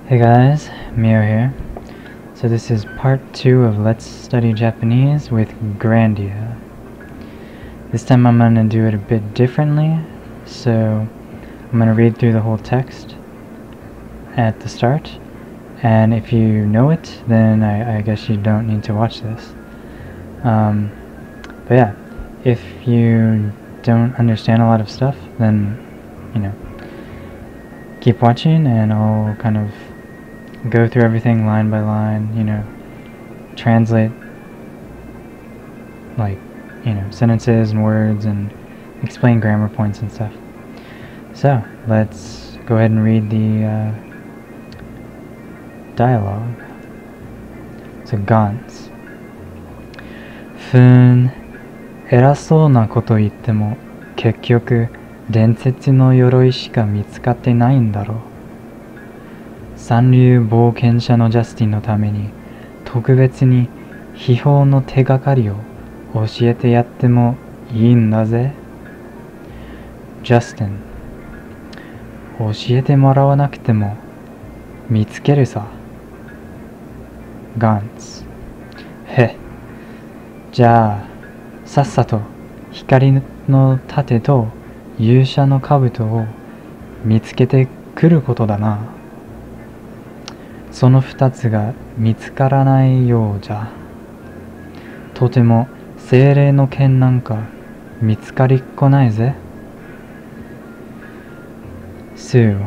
Hey guys, Mio here. So this is part 2 of Let's Study Japanese with Grandia. This time I'm going to do it a bit differently, so I'm going to read through the whole text at the start, and if you know it, then I guess you don't need to watch this. But yeah, if you don't understand a lot of stuff, then, keep watching and I'll kind of go through everything line by line, translate sentences and words and explain grammar points and stuff. So let's go ahead and read the dialogue. So Gantz. えらそうなこと言っても結局伝説の鎧しか見つかってないんだろ。三流冒険者のジャスティンのために特別に秘宝の手がかりを教えてやってもいいんだぜ。ジャスティン、教えてもらわなくても見つけるさ。ガンツ、へ、じゃあさっさと光のタテと勇者のカブトを見つけてくることだな。その2つが見つからないようじゃ、とても精霊の剣なんか見つかりっこないぜ。スー、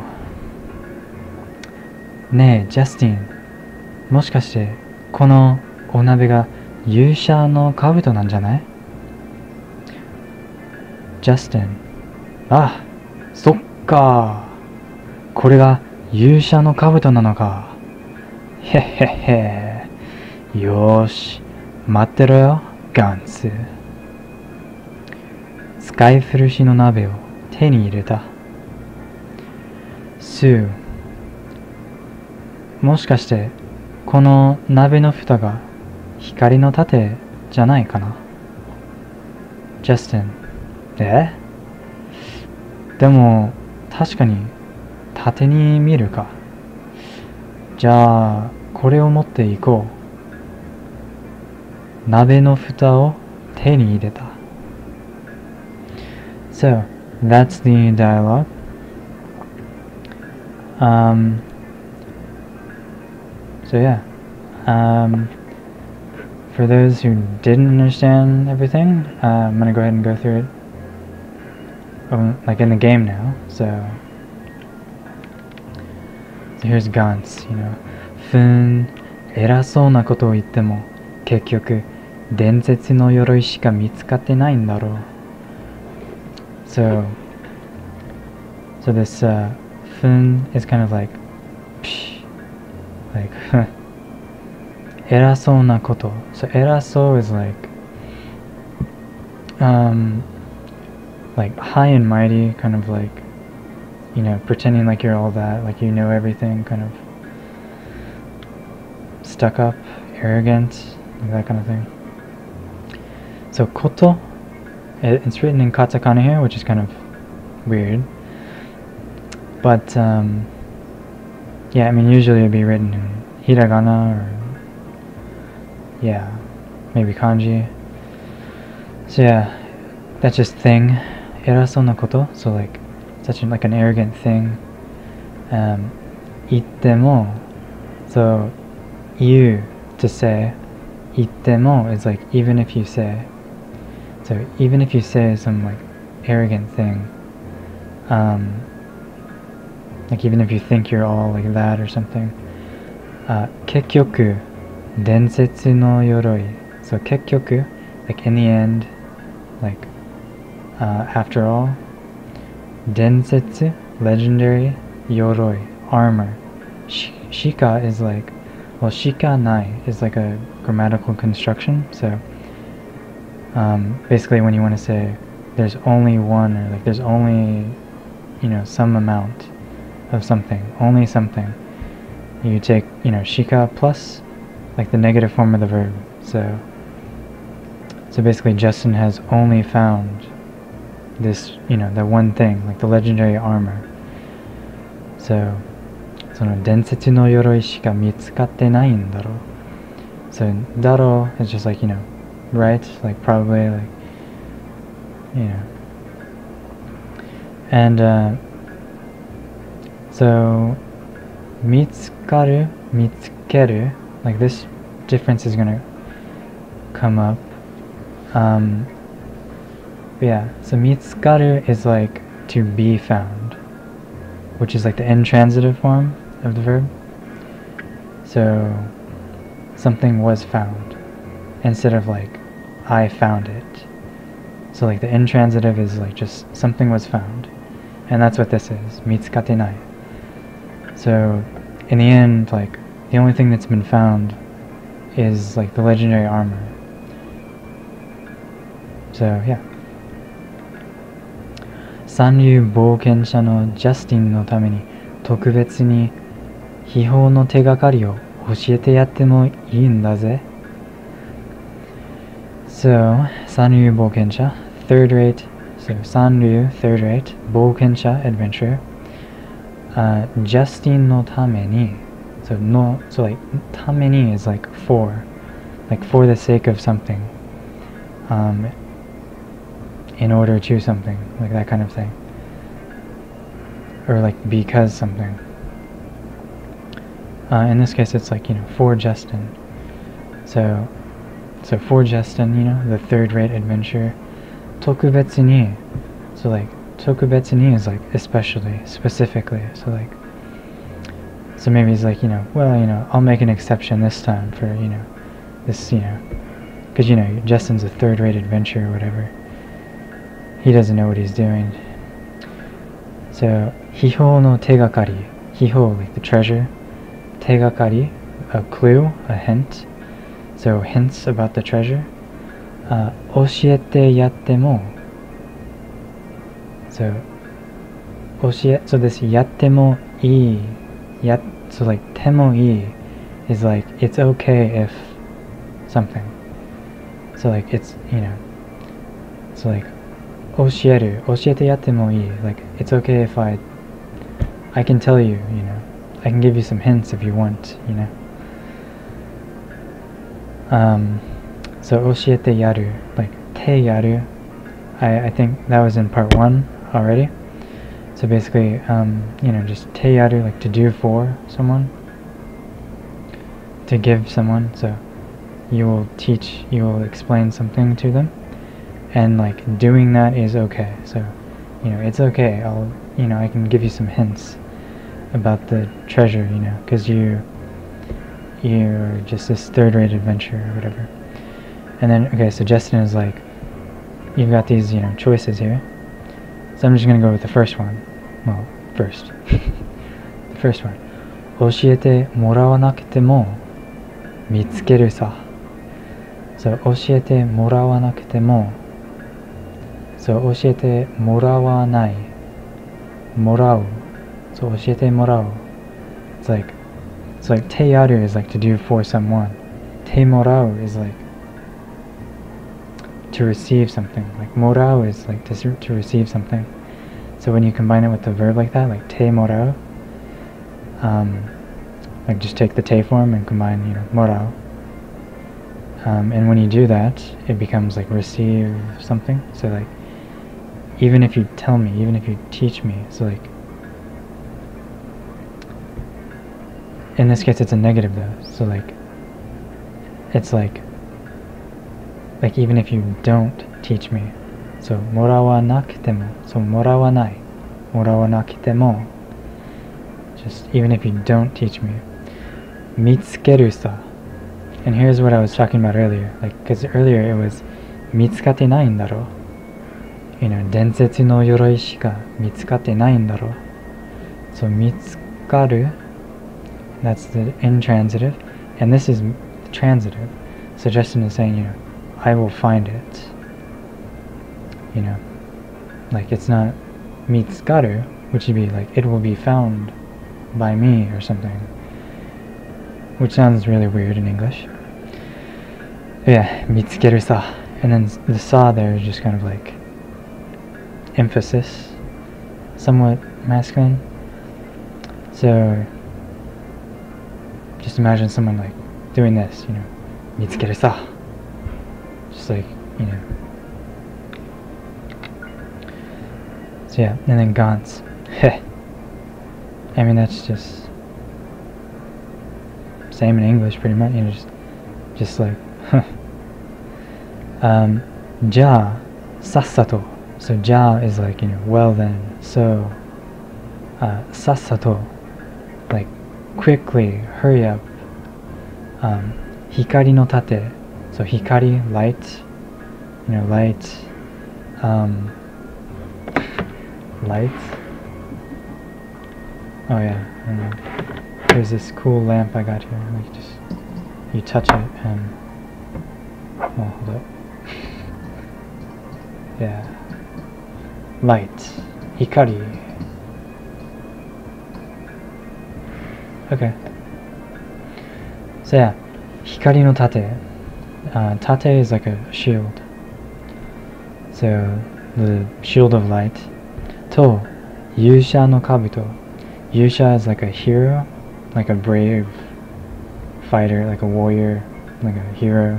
ねえジャスティン、もしかしてこのお鍋が勇者のカブトなんじゃない？ジャスティン、あ、そっか。これが勇者のカブトなのか。へへへ。よーし、待ってろよ、ガンツ。使い古しの鍋を手に入れた。スー、もしかしてこの鍋のフタが光のタテじゃないかな。ジャスティン、でも確かに縦に見えるか。じゃあこれを持っていこう。鍋の蓋を手に入れた。So that's the dialogue. So yeah, for those who didn't understand everything, I'm gonna go ahead and go through it like in the game now. So here's Gantz, 偉そうなことを言っても結局伝説の鎧しか見つかってないんだろう。So this fun is kind of like偉そうなこと。So 偉そう is like high and mighty, kind of like, pretending like you're all that, like you know everything, kind of stuck up, arrogant, like that kind of thing. So koto, it's written in katakana here, which is kind of weird. But yeah, I mean usually it'd be written in hiragana or maybe kanji. So yeah, that's just thing. 偉そうなこと so like such like an arrogant thing. 言っても so you to say 言っても is like even if you say. So even if you say some like arrogant thing, like even if you think you're all like that or something. 結局伝説の鎧 so 結局 like in the end, like after all. 伝説 legendary, yoroi armor. Shika is like, well, shika nai is like a grammatical construction. So basically when you want to say there's only one, or like there's only some amount of something, only something, you take shika plus like the negative form of the verb. So basically Justin has only found this, the one thing, like the legendary armor. So その伝説の鎧しか見つかってないんだろ。So だろ is just like, right? Like probably like, And so 見つかる、見つける, like this difference is gonna come up. Yeah, so 見つかる is like to be found, which is like the intransitive form of the verb. So something was found instead of like I found it. So like the intransitive is like just something was found, and that's what this is, 見つかってない. So in the end, like the only thing that's been found is like the legendary armor. So yeah. 三流冒険者のジャスティンのために特別に秘宝の手がかりを教えてやってもいいんだぜ。So 三流冒険者 third rate, so 三流 third rate 冒険者 adventure, ジャスティンのために so like ために is like for the sake of something, in order to something, like that kind of thing, or like because something. In this case it's like, for Justin. So for Justin, the third rate adventure, 特別に, so like 特別に is like especially, specifically, so maybe he's like, well, I'll make an exception this time for, this, because, Justin's a third rate adventure or whatever. He doesn't know what he's doing. So 秘宝の手がかり, 秘宝 like the treasure, 手がかり a clue, a hint, so hints about the treasure. 教えてやっても, so this やってもいい, so like てもいい is like it's okay if something, so like it's, so like 教えてやってもいい, like it's okay if I can tell you, I can give you some hints if you want, so 教えてやる, like てやる, I think that was in part 1 already. So basically, just てやる, like to do for someone, to give someone, so you will explain something to them. And like doing that is okay, so it's okay, I can give you some hints about the treasure, because you're just this third rate adventure or whatever. And then, okay, so Justin is like, you've got these, choices here, so I'm just gonna go with the first one. Well, first the first one, 教えてもらわなくても見つけるさ. So 教えてもらわなくても, so 教えてもらわない、もらう, so 教えてもらう, it's like てやる is like to do for someone, てもらう is like to receive something, like もらう is like to receive something. So when you combine it with the verb like that, like てもらう, like just take the て form and combine, もらう. And when you do that, it becomes like receive something. So like, even if you tell me, even if you teach me, so like, in this case it's a negative though, so like, it's like even if you don't teach me, so もらわなくても, so もらわない, もらわなくても, just even if you don't teach me, 見つけるさ. And here's what I was talking about earlier, like, because earlier it was 見つかってないんだろ, 伝説の鎧しか見つかってないんだろ. So 見つかる, that's the intransitive, and this is transitive. So Justin is saying, I will find it. Like it's not 見つかる, which would be like it will be found by me or something, which sounds really weird in English. But yeah, 見つけるさ, and then the sa there is just kind of like emphasis, somewhat masculine. So just imagine someone like doing this, 見つけるさ. Just like, So yeah, and then Gantz. I mean, that's just same in English pretty much, just like,じゃあさっさと. So じゃあ is like, well then. So さっさと, like quickly, hurry up. 光のタテ. So 光, light, light, light. Oh yeah, I don't know. There's this cool lamp I got here. Like just you touch it and hold up. Yeah. Light. Hikari. Okay. So yeah, hikari no tate. Tate is like a shield. So the shield of light. To Yusha no Kabuto. Yusha is like a hero, like a brave fighter, like a warrior, like a hero.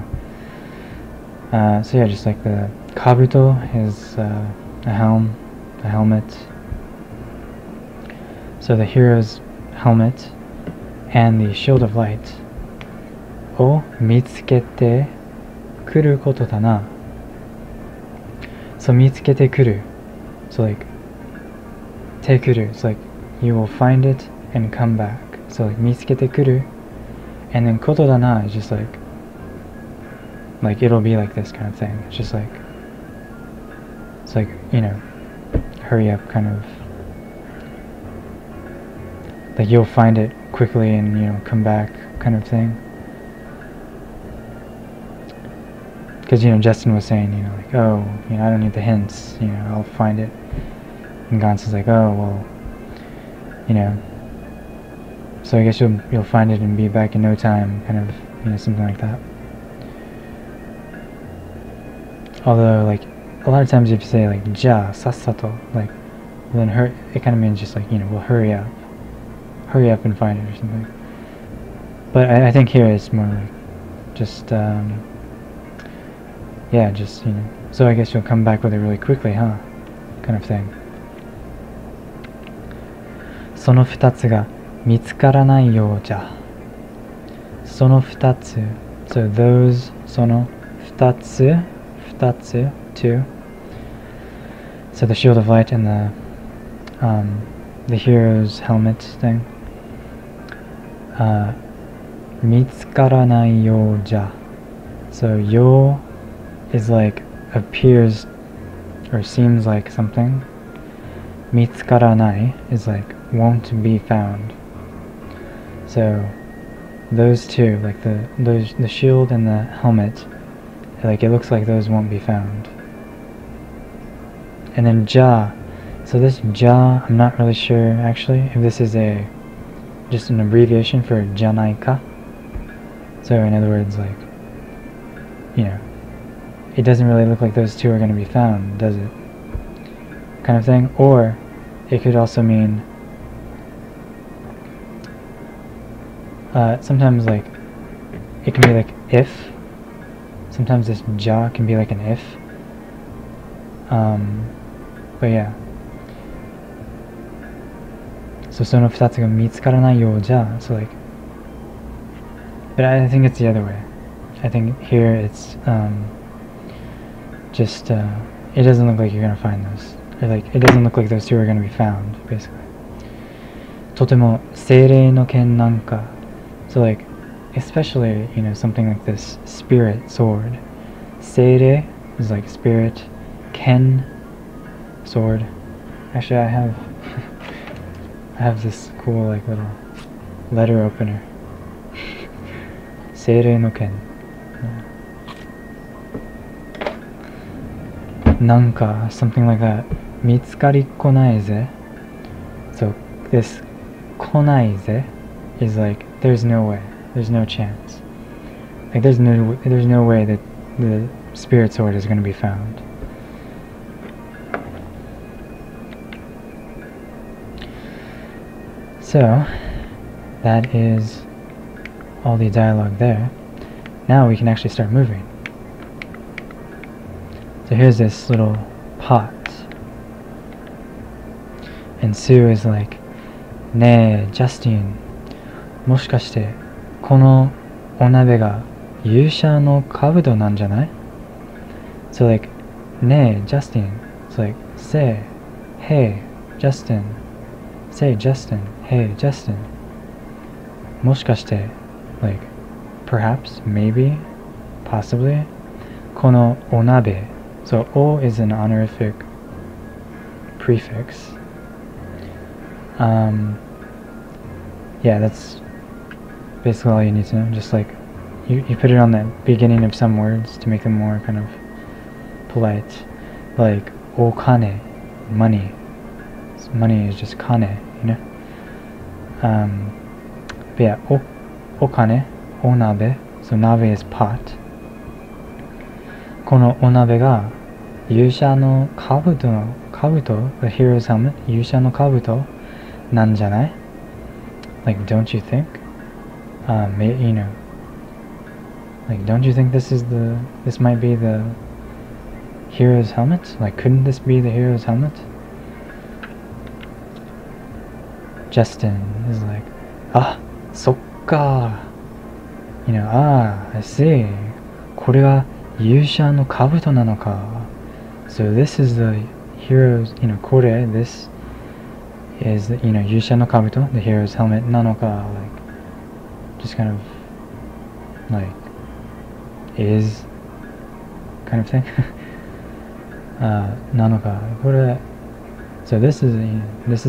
So yeah, just like the Kabuto is a helm, a helmet. So the hero's helmet and the shield of light. を見つけてくることだな. So 見つけてくる. So like てくる. So like you will find it and come back. So like 見つけてくる. And then ことだな is just like it'll be like this kind of thing. It's just like, it's like, hurry up kind of. Like you'll find it quickly and come back kind of thing. Because Justin was saying like, oh, I don't need the hints, I'll find it. And Gantz is like, oh well, so I guess you'll find it and be back in no time, kind of, something like that. Although like a lot of times if you say like ja sa sa to, like then it kind of means just like well hurry up and find it or something. But I think here it's more like just yeah, just so I guess you'll come back with it really quickly, huh? Kind of thing. その二つが見つからないようじゃ. その二つ so those その二つ two. So the shield of light and the hero's helmet thing. 見つからないようじゃ. So よ is like appears or seems like something. 見つからない is like won't be found. So those two, like the shield and the helmet, like it looks like those won't be found. And then ja, so this ja, I'm not really sure actually if this is just an abbreviation forじゃないか. So in other words, like, it doesn't really look like those two are going to be found, does it? Kind of thing. Or it could also mean sometimes like it can be like if. Sometimes this ja can be like an if. But yeah. So その二つが見つからないようじゃ. So like, but I think it's the other way. I think here it's just it doesn't look like you're gonna find those. Or like it doesn't look like those two are gonna be found, basically. とても精霊の剣なんか. So like, especially, something like this spirit sword. Seire is like spirit. Ken, sword. Actually, I have this cool like little letter opener. Seire no ken. Nanka, something like that. 見つかりっこないぜ. So this 来ないぜ is like there's no way, there's no chance. Like there's no way that the spirit sword is going to be found. So that is all the dialogue there. Now we can actually start moving. So here's this little pot. And Sue is like, ねえ、ジャスティン、もしかしてこのお鍋が勇者のカブトなんじゃない? So like, ねえ、ジャスティン. It's like, say, hey, Justin. Say, Justin. Hey, Justin. もしかして like, perhaps, maybe, possibly. このお鍋. So, o is an honorific prefix. Yeah, that's basically all you need to know. Just like, you put it on the beginning of some words to make them more kind of polite. Like, okane, money. So money is just kane, you know? But yeah, okane, onabe. So nabe is pot. このお鍋が勇者のカブト、the hero's helmet, 勇者のカブトなんじゃない? Like, don't you think? You know, like, don't you think this might be the hero's helmet? Like, couldn't this be the hero's helmet? Justin is like, ah, そっか. You know, I see. これが勇者のカブトなのか. So this is the hero's, you know, これ, this is, you know, 勇者のカブト, the hero's helmet なのか, like, just kind of, like, is, kind of thing. なのか, これ, so this is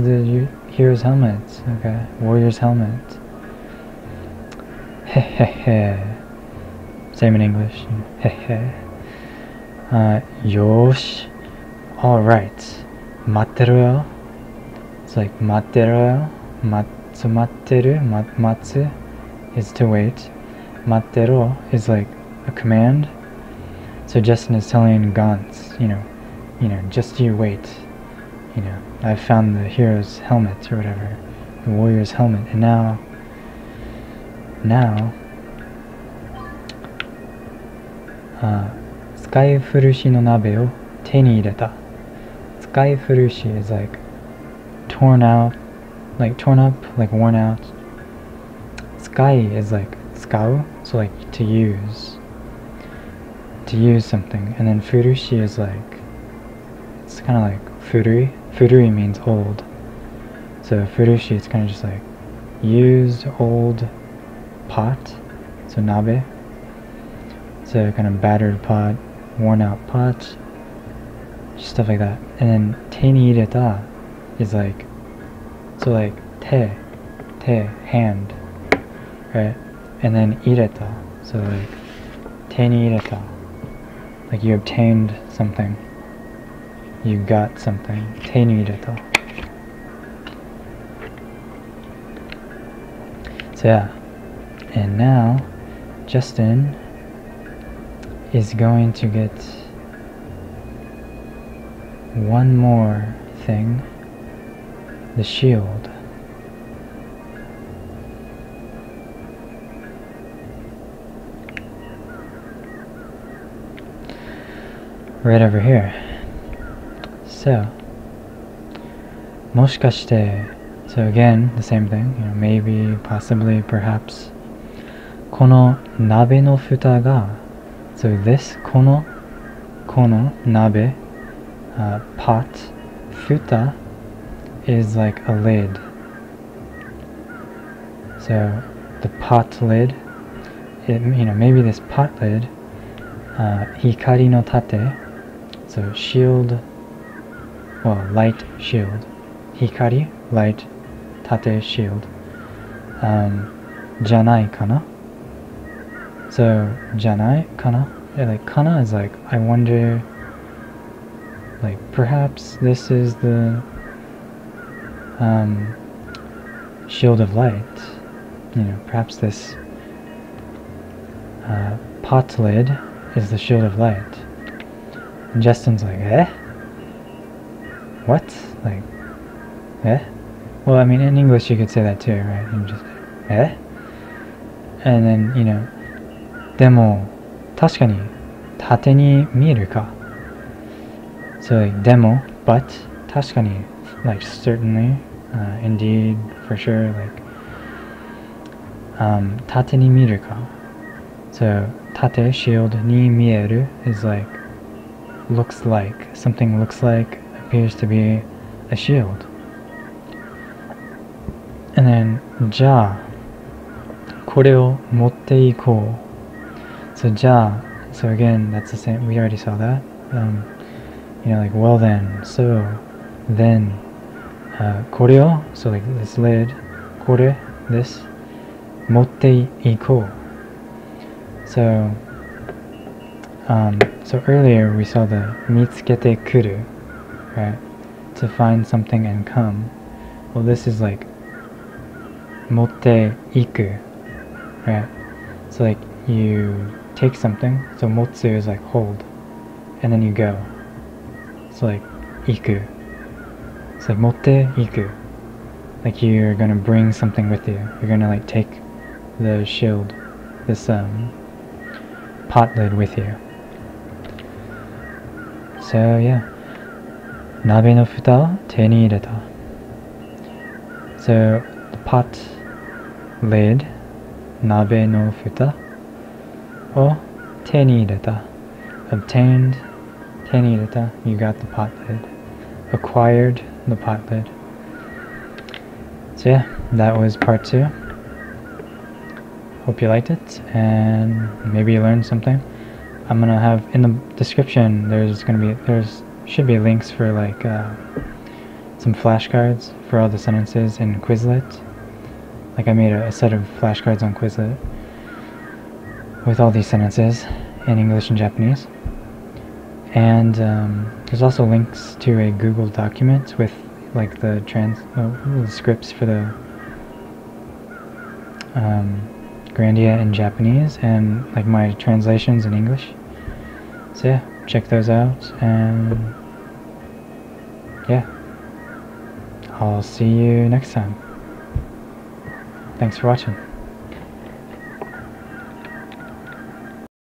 the hero's helmet, okay, warrior's helmet. Hehehe. Same in English. Hehe. Yosh. Alright. 待ってろよ. It's like 待ってろよ. 待ってる. 待つ is to wait. 待ってろ is like a command. So Justin is telling Gantz, you know, just you wait. You know, I've found the hero's helmet or whatever, the warrior's helmet, and now,使い古しのナベを手に入れた. 使い古し is like torn out, like torn up, like worn out. 使い is like 使う, so like to use something. And then 古し is like, it's kind of like 古い. 古い means old. So 古し it's kind of just like used old pot, so nabe. So kind of battered pot, worn out pot, just stuff like that. And then 手に入れた is like, so like 手, hand, right? And then 入れた, so like 手に入れた, like you obtained something, you got something. 手に入れた. So yeah, and now Justin is going to get one more thing, the shield. Right over here. So, もしかして, so again, the same thing, you know, maybe, possibly, perhaps. この鍋の蓋が, so this, この鍋, pot, 蓋 is like a lid. So the pot lid, you know, maybe this pot lid, 光のタテ, so shield, well, light shield. 光, light, タテ, shield. じゃないかな? So, じゃないかな? Yeah, like, kana is like, I wonder, like, perhaps this is the shield of light. You know, perhaps this pot lid is the shield of light. And Justin's like, eh? What? Like, eh? Well, I mean, in English you could say that too, right? You just, eh? and then, you know, でも、確かに、縦に見えるか。So, like, でも, but, 確かに, like, certainly, indeed, for sure, like, 縦に見えるか。So, 縦, shield, に見える is like, looks like, something looks like, appears to be a shield. And then, じゃあ、これを持っていこう。So, じゃあ, so again, that's the same, we already saw that. You know, like, well then, so, then, これを, so like this lid, これ, this, 持っていこう. So, so earlier we saw the 見つけてくる, right? To find something and come. Well, this is like 持っていく, right? So like you take something, so 持つ is like hold, and then you go. So like 行く. So like 持っていく. Like you're gonna bring something with you. You're gonna like take the shield, this pot lid with you. So yeah. 鍋の蓋を手に入れた. So the pot lid, 鍋の蓋を手に入れた. Obtained, 手に入れた, you got the pot lid. Acquired the pot lid. So yeah, that was part 2. Hope you liked it, and maybe you learned something. I'm gonna have in the description. There's should be links for like some flashcards for all the sentences in Quizlet. Like I made a set of flashcards on Quizlet with all these sentences in English and Japanese. And there's also links to a Google document with like the scripts for the Grandia in Japanese and like my translations in English. So yeah, check those out, and yeah, I'll see you next time. Thanks for watching.